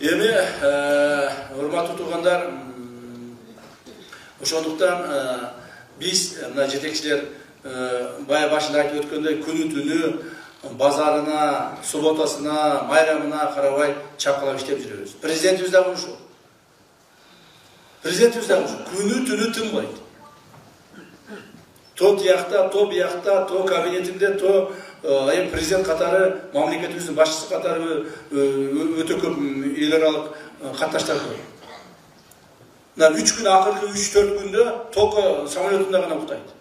Эми урматтуу туугандар, ошондуктан биз мына жетекчилер бая башында айтып өткөндөй күнү-түнү базарына, субботасына, майрамына карабай чапкылап иштеп жүрөбүз. Президентибиз дагы ушул. Күнү-түнү тынбайт. То тиякта, то биякта, то кабинетинде, то президент катары, мамлекетибиздин башчысы катары өтө көп эл аралык катташтар бар. Мына 3 күн, акыркы 3-4 күндө только самолетунда гана уктайт.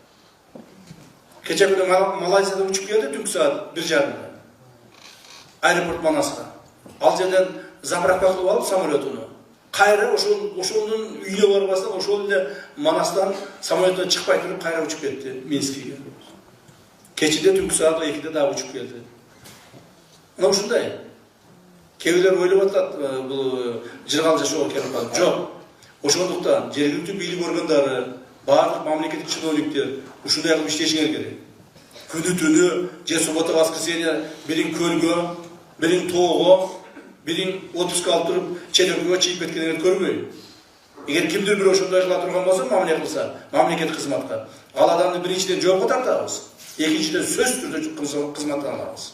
Кече күнү Малайзиядан учуп келди, түнкү саат 1:30. Аэропорт Манаска. Ал жерден заправка кылып алып самолетуну. Кайра ошонун үйүнө барбастан ошол эле Манастан самолеттен чыкпай туруп кайра учуп кетти Минскиге. Кечеде түнкү саат 2-де дагы учуп келди. Мына ушундай. Кээ бирлер ойлоп атат, бул жыргал жашоого келип калып. Жок. Ошондуктан жергиликтүү бийлик органдары, барлык мамлекеттик чиновниктер ушундай кылып иштешиңер керек. Күнү-түнү, же суббота воскресенье бириң көлгө, бириң тоого, бириң отпуска алып туруп, чет өлкөгө чыгып кеткендерди көрбөйм. Эгер кимдир бир ошондой кыла турган болсо, мамиле кылса, мамлекеттик кызматка, ал адамды биринчиден жоопко тартабыз, экинчиден сөзсүз түрдө кызматтан алабыз.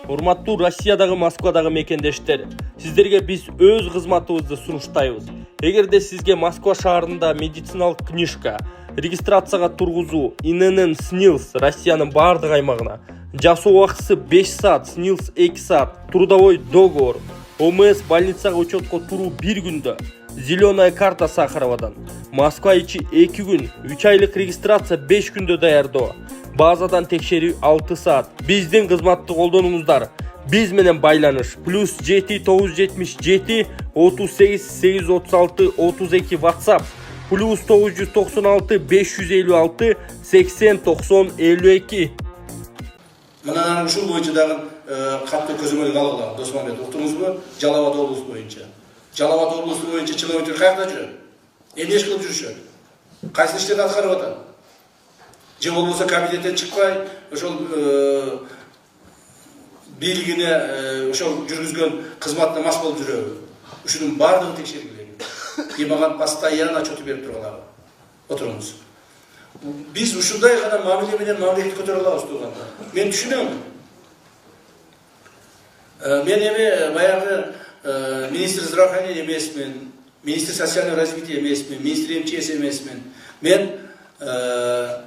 Урматтуу Россиядагы, Москвадагы мекендештер, сиздерге биз өз кызматыбызды сунуштайбыз. Эгерде сизге Москва шаарында медициналык книжка, регистрацияга тургузуу, ИНН СНИЛС Россиянын бардык аймагына, жасоо убактысы 5 саат, СНИЛС 2 саат, трудовой договор, ОМС больницага учетко туруу 1 күндө, зеленая карта Сахаровадан, Москва ичи 2 күн, 3 айлык регистрация 5 күндө даярдоо, базадан текшерүү 6 саат. Биздин кызматты колдонуңуздар. Биз менен байланыш +7 977 38 836 32 WhatsApp +996 556 80 90 52. Мына ушул боюнча дагы катты көзөмөлгө алгыла, Досмамбет, уктуңузбу? Жалал Абад облусу боюнча. Жалал Абад облусу боюнча чиновниктер каякта жүрөт? Эмне иш кылып жүрүшөт? Кайсы иштерди аткарып атат? Же болбосо кабинеттен чыкпай, ошол бийлигине ошол жүргүзгөн кызматына мас болуп жүрөбү? Ушунун баардыгын текшергиле. И мага постоянно отчет берип тургула. Отуруңуз. Биз ушундай гана мамиле менен мамлекетти көтөрө алабыз туугандар. Мен түшүнөм. Мен эми баягы министр здравоохранения эмесмин, министр социального развития эмесмин, министр МЧС эмесмин. Мен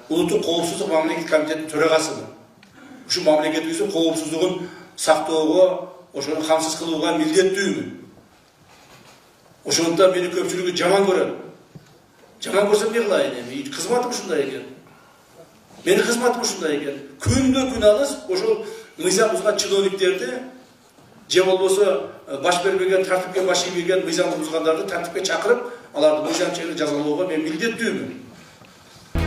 улуттук коопсуздук мамлекеттик комитеттин төрагасымын. Ушу мамлекетибиздин коопсуздугун сактоого, ошону камсыз кылууга милдеттүүмүн. Ошондуктан мени көпчүлүгү жаман көрөт. Жаман көрсөм эмне кылайын эми? Кызматым ушундай экен. Менин кызматым ушундай экен. Күндө-күн алыс ошол мыйзам бузган чиновниктерди, же болбосо баш бербеген, тартипке баш ийбеген мыйзам бузгандарды тартипке чакырып, аларды мыйзам чегинде жазалоого мен милдеттүүмүн.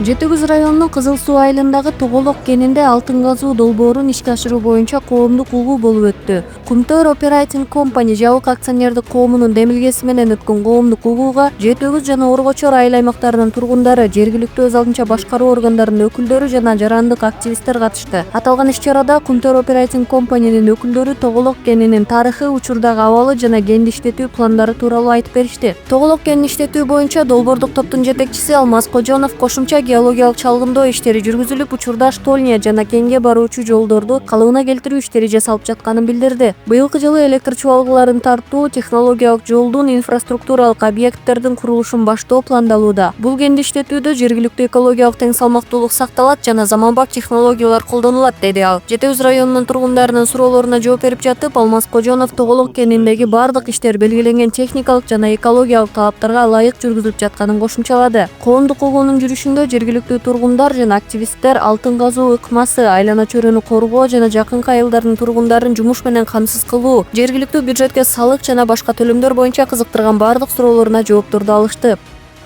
Жети Көз районунун Кызыл Суу айылындагы Тоголок кенинде алтын казуу долбоорун ишке ашыруу боюнча коомдук угуу болуп өттү. Кумтөр Operating Company жабык акционердик коомунун демилгеси менен өткөн коомдук угууга Жети Көз жана Оргочор айыл аймактарынын тургундары, жергиликтүү өз алдынча башкаруу органдарынын өкүлдөрү жана жарандык активисттер катышты. Аталган иш-чарада Кумтөр Operating Company'нин өкүлдөрү Тоголок кенинин тарыхы, учурдагы абалы жана кенди иштетүү пландары тууралуу айтып беришти. Тоголок кенин иштетүү боюнча долбоордук топтун жетекчиси Алмаз Кожонов кошумча геологиялык чалгындоо иштери жүргүзүлүп, учурда штольня жана кенге баруучу жолдорду калыбына келтирүү иштери жасалып жатканын билдирди. Быйылкы жылы электр чуалгыларын тартуу, технологиялык жолдун, инфраструктуралык объекттердин курулушун баштоо пландалууда. Бул кенди иштетүүдө жергиликтүү экологиялык тең салмактуулук сакталат жана заманбап технологиялар колдонулат, деди ал. Жети Көз районунун тургундарынын суроолоруна жооп берип жатып, Алмаз Кожонов Тоголок кениндеги бардык иштер белгиленген техникалык жана экологиялык талаптарга ылайык жүргүзүлүп жатканын кошумчалады. Коомдук угуунун жүрүшүндө жергиликтүү тургундар жана активисттер алтын казуу ыкмасы, айлана чөйрөнү коргоо жана жакынкы айылдардын тургундарын жумуш менен камсыз кылуу, жергиликтүү бюджетке салык жана башка төлөмдөр боюнча кызыктырган бардык суроолоруна жоопторду алышты.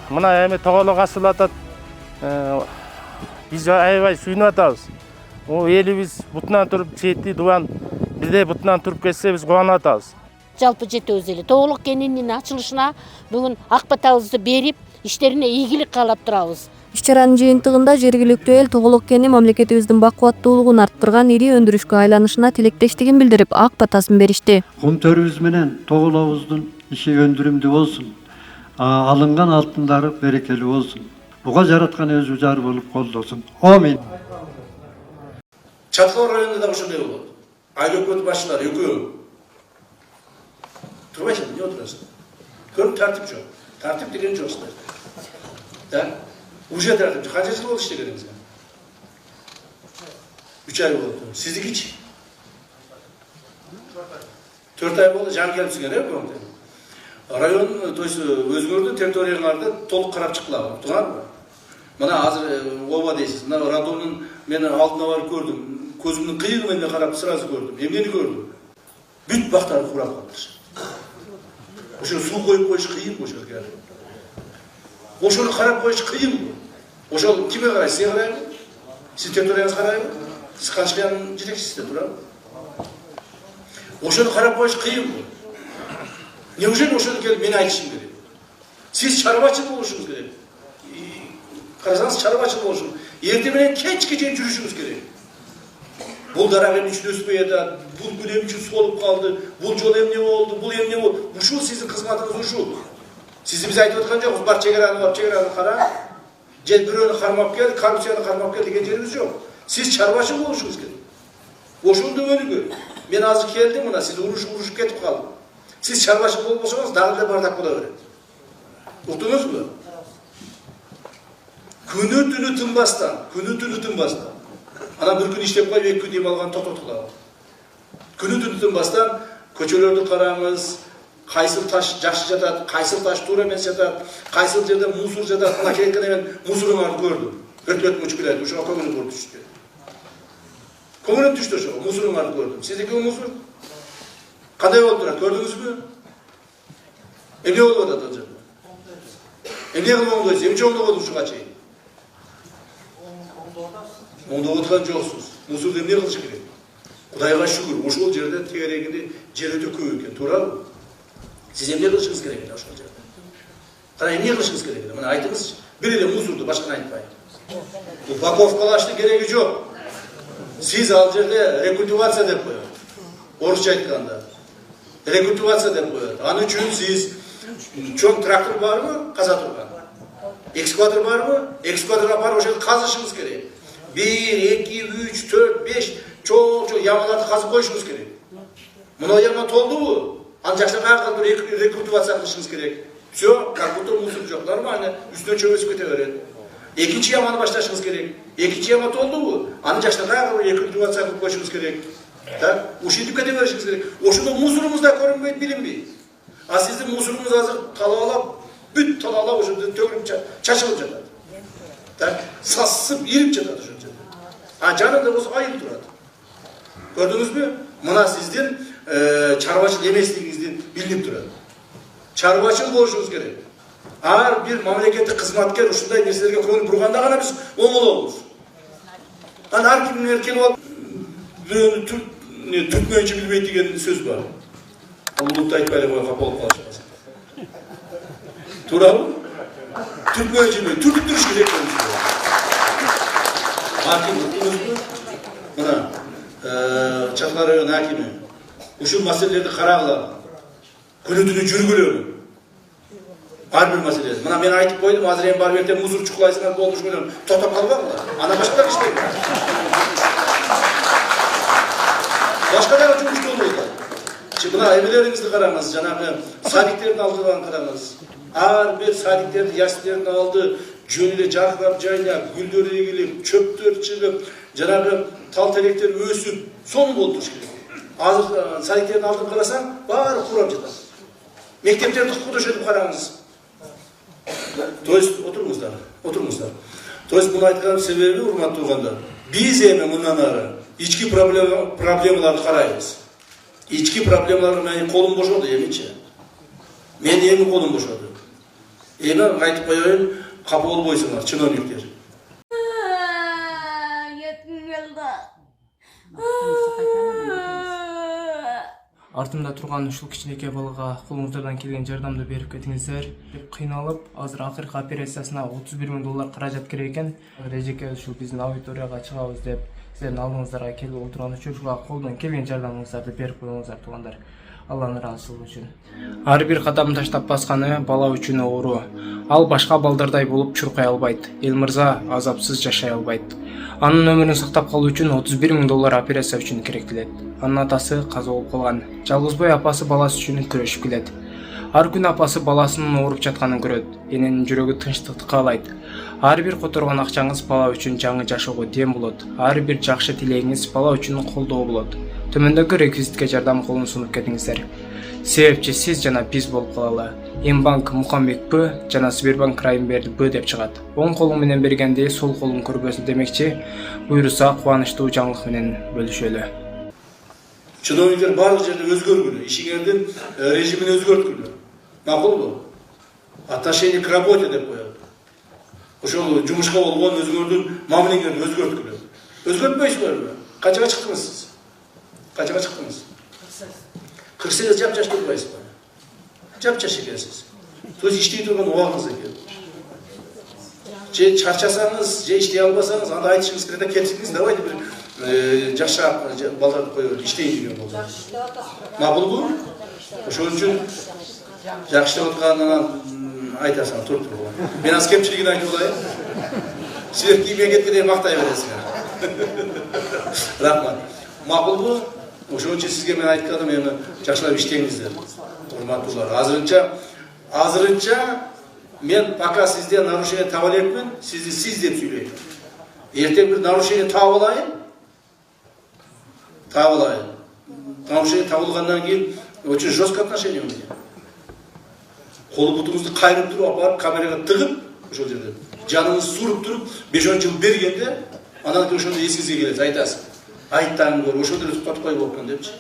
Мына эми Тоголок асыл атат. Биз аябай сүйүнүп атабыз. Элибиз бутунан туруп чети дубан бизде бутунан туруп кетсе биз кубанып атабыз. Жалпы Жети Көз эли Тоголок кенинин ачылышына бүгүн ак батабызды берип, иштерине ийгилик каалап турабыз. Иш чаранын жыйынтыгында жергиликтүү эл Тоголок кени мамлекетибиздин бакубаттуулугун арттырган ири өндүрүшкө айланышына тилектештигин билдирип, ак батасын беришти. Кум төрүбүз менен Тоголобуздун иши өндүрүмдүү болсун. Алынган алтындары берекелүү болсун. Буга жараткан өзү жар болуп колдосун. Амин. Чаткал районунда да ошондой болот. Айыл өкмөт башчылары экөө. Турбайсың, эмне отурасың? Көрүп тартип жок. Тартип деген жок силер. Да? Уже тартип. Канча жыл болду иштегениңизге? 3 ай болду. Сиздикичи? 4 ай болду, жаңы келипсиңер, көңүлдө. Район, то есть өзгөрдү, территорияларды толук карап чыккыла, туурабы? Мына азыр оба дейсиз. Мына радонун мен алдына барып көрдүм. Көзүмдүн кыйыгы менен карап сразу көрдүм. Эмнени көрдүм? Бүт бактарды курап калыптыр. Ошо суу коюп коюш кыйын ошол жерге. Ошону карап коюш кыйын. Ошол кимге карайсыз? Сиз карайбы? Сиз территорияңызга карайбы? Сиз Канчкаянын жетекчисиз, туурабы? Ошону карап коюш кыйын. Неужели ошону келип мен айтышым керек? Сиз чарбачыл болушуңуз керек. Карасаңыз чарбачыл болушуң. Эртең менен кечке чейин жүрүшүңүз керек. Бул дарак эмне үчүн өспөй атат? Бул гүл эмне үчүн солуп калды? Бул жол эмне болду? Бул эмне болду? Ушул сиздин кызматыңыз ушул. Сиз биз айтып аткан жокпуз. Бар чегераны бар, чегераны кара. Же бирөөнү кармап кел, коррупцияны кармап кел деген жерибиз жок. Сиз чарбачыл болушуңуз керек. Ошондо өнүгө. Мен азыр келдим, мына сиз урушуп кетип калдым. Siz çarbaşık olmasanız dağda da bardak bula verin. Uqtunuz mu? Günü tünü tınbastan. Ana bir gün işlep koyup, 2 gün deyim algan tototuklar. Günü tünü tınbastan, köçelördü karağımız, kaysıl taş jakşı jatat, kaysıl taş tuğra emes jatat, kaysıl jerde musur jatat, ana kerekten hemen musurun vardı gördüm. Ötlöt müçkülerdi, uşağa köngünü gördü düştü. Köngünü düştü uşağa, musurun vardı gördüm. Sizdeki o musur? Kaday oldular, gördünüz mü? Emne oldu da acaba? Emne kılmam doysa, emne çoğunda oldu şu kaçayı? Onda oturan joksuz. Musurda emne kılışı gerek? Kudayga şükür, oşol jerde tegereginde jeri töküp eken, to'g'ri mı? Siz emne kılışınız gerek edi oşol jerde? Qara emne kılışınız gerek edi? Mana aytыңыз, bir ele musurdu, başkаны aytпайын. Упаковкалашты кереги жок. Siz al jerde rekультивация деп коет. Орысча айтканда. Rekультивация деп коет. Аны үчүн siz чоң трактор барбы? Каза турган. Экскаватор барбы? Экскаваторга барып ошол казышыңыз керек. 1, 2, 3, 4, 5 чоң ямаларды казып коюшуңуз керек. Мына яма толдубу? Ал жакта кайра бир rekультивация кылышыңыз керек. Всё, как будто мусор жок, нормально. Үстүнө чөп өсүп кете берет. Экинчи яманы башташыңыз керек. Экинчи яма толдубу? Аны жакта кайра бир rekультивация кылып коюшуңуз керек. Так, ушинтип кете беришиңиз керек. Ошондо мусорумуз да көрүнбөйт, билинби? А сиздин мусорумуз азыр талаалап, бүт талаалап ошондо төгүлүп чачылып жатат. Так, сасып, ирип жатат ошол жерде. А жанында болсо айыл турат. Көрдүңүзбү? Мына сиздин чарбачыл эместигиңизди билинип турат. Чарбачыл болушуңуз керек. Ар бир мамлекеттик кызматкер ушундай нерселерге көңүл бурганда гана биз оңолобуз. Аны ар ким келип алып бирөөнү түркмөнчө билбейт деген сөз бар. Улутту айтпай эле койгон болуп калышат. Туурабы? Түркмөнчө билбейт, түрктүрүш керек болуш керек. Аким уктуңузбу? Мына Чаткал район акими ушул маселелерди карагыла. Күнү-түнү жүргүлө. Ар бир маселе. Мына мен айтып койдум, азыр эми барып эртең мусор чукулайсыңар болуш менен токтоп калбагыла. Ана башкалар иштейт. Башкалар жумуш болбойт. Мына эмелериңизди караңыз, жанагы садиктердин алдынан караңыз. Ар бир садиктерди, ясиктердин алды жөн эле жаркырап жайнап, гүлдөр эгилип, чөптөр чыгып, жанагы тал теректер өсүп, сону болтуруш керек. Азыр садиктердин алдын карасаң, баары курап жатат. Мектептерди кудушетип караңыз. То есть отуруңуздар. То есть буну айткан себеби, урматтуу туугандар, биз эми мындан ары ички проблемаларды карайбыз. Ички проблемалар менин колум бошоду эмичи. Мен эми колум бошоду. Эми айтып коеюн, капа болбойсуңар, чиновниктер. артымда турган ушул кичинекей балага колуңуздардан келген жардамды берип кетиңиздер деп кыйналып, азыр акыркы операциясына $31,000 каражат керек экен. Эжеке ушул биздин аудиторияга чыгабыз деп сиздердин алдыңыздарга келип отурган үчүн ушуга колдон келген жардамыңыздарды берип коюңуздар туугандар. Алланын ыраазычылыгы үчүн. Ар бир кадам таштап басканы бала үчүн оору. Ал башка балдардай болуп чуркай албайт. Эл мырза азапсыз жашай албайт. Анын өмүрүн сактап калуу үчүн $31,000 операция үчүн керектелет. Анын атасы каза болуп калган. Жалгызбой апасы баласы үчүн күрөшүп келет. Ар күн апасы баласынын ооруп жатканын көрөт. Эненин жүрөгү тынчтыкты каалайт. Ар бир которгон акчаңыз бала үчүн жаңы жашоого дем болот. Ар бир жакшы тилегиңиз бала үчүн колдоо болот. Төмөндөгү реквизитке жардам колун сунуп кетиңиздер. Себепчи сиз жана биз болуп калалы. Мбанк Мукамбек Б жана Сбербанк Райымберди Б деп чыгат. Оң колуң менен бергенди сол колуң көрбөсүн демекчи. Буйруса кубанычтуу жаңылык менен бөлүшөлү. Чиновниктер барлық жерде өзгөргүлө, ишиңердин режимин өзгөрткүлө. Макулбу? Отношение к работе деп коет. Ошол жумушка болгон өзгөрдүн мамилеңерди өзгөрткүлө. Өзгөртпөйсүзбү? Канчага чыктыңыз сиз? Канчага чыктыңыз? 48 жап-жаш турбайсызбы? Жап-жаш экенсиз. То есть иштей турган убагыңыз экен. Же чарчасаңыз, же иштей албасаңыз, анда айтышыңыз керек, келсеңиз, давайте бир жашап балдарды коюп иштейин деген болду. Макулбу? Ошон үчүн жакшы деп атканынан айтасың, туруп туруп. Мен аз кемчилигин айтып алайын. Силер кийиме кеткенде мактай бересиңер. Рахмат. Макулбу? Ошон үчүн сизге мен айтканым, эми жакшылап иштеңиздер. Урматтуулар, азырынча мен пока сизден нарушение таба элекмин, сизди сиз деп сүйлөйм. Эртең бир нарушение таап алайын. Нарушение табылгандан кийин очень жесткое отношение у меня. Колу бутуңузду кайрып туруп апарып камерага тыгып, ошол жерде жаныңыз суруп туруп 5-10 жыл бергенде, анан кийин ошондо эсиңизге келет, айтасыз. Айттан көр, ошондо туктатып коюп болупмун депчи.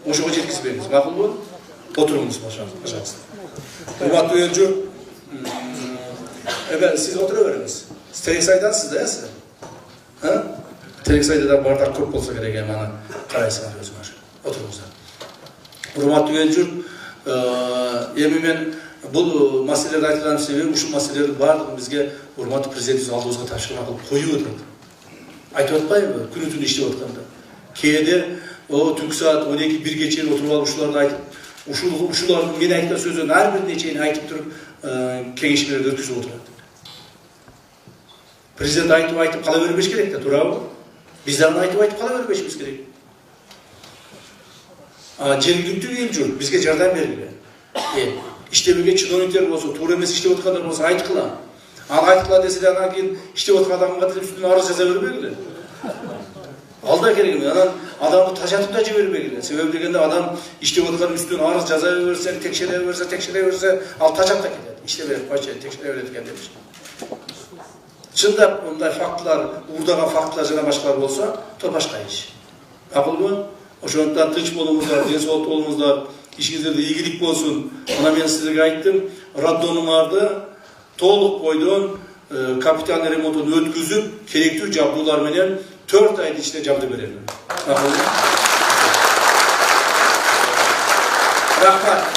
Ошого жеткизбеңиз, макулбу? Отуруңуз, пожалуйста. Урматтуу эл журт, сиз отура бериңиз. Терексайдансыз да, сиз? Терексайда да бардак көп болсо керек, аны карайсыңар өзүңөр. Отуруңуздар. Урматтуу эл журт, эми мен бул маселелерди айтканымдын себеби ушул маселелердин баардыгын бизге урматтуу президентибиз алдыбызга тапшырма кылып коюп атат. Айтып атпайбы, күнү түнү иштеп атканда. Кээде түнкү саат 12-1-ге чейин отуруп алып ушуларды айтып, ушулардын мен айткан сөздөрдүн ар бирине чейин айтып туруп, кеңешмелерди өткүзүп отурат. Президент айтып кала бербеш керек да, туурабы? Биз аны айтып кала бербешибиз керек. Жергиликтүү эл журт бизге жардам бергиле. Иштебеген чиновниктер болсо, туура эмес иштеп аткандар болсо айткыла. Ал айткыла десе анан кийин иштеп аткан адамга үстүнөн арыз жаза бербегиле. Алда керек эме, анан адамды тажатып да жибербегиле. Себеби дегенде адам иштеп аткан үстүнөн арыз жаза берсе, текшере берсе, ал тажап да кетет. Иштебей койчу, текшере берет экен депчи. Чындап мындай фактылар, уурдаган фактылар жана башкалар болсо, то башка иш. Макулбу? Ошондуктан тынч болуңуздар, ден соолук болуңуздар, ишиңиздерде ийгилик болсун. Мына мен силерге айттым, раддонуңарды толук бойдон капиталдык ремонтун өткүзүп, керектүү жабдуулар менен 4 айдын ичинде жабды беремин. Рахмат.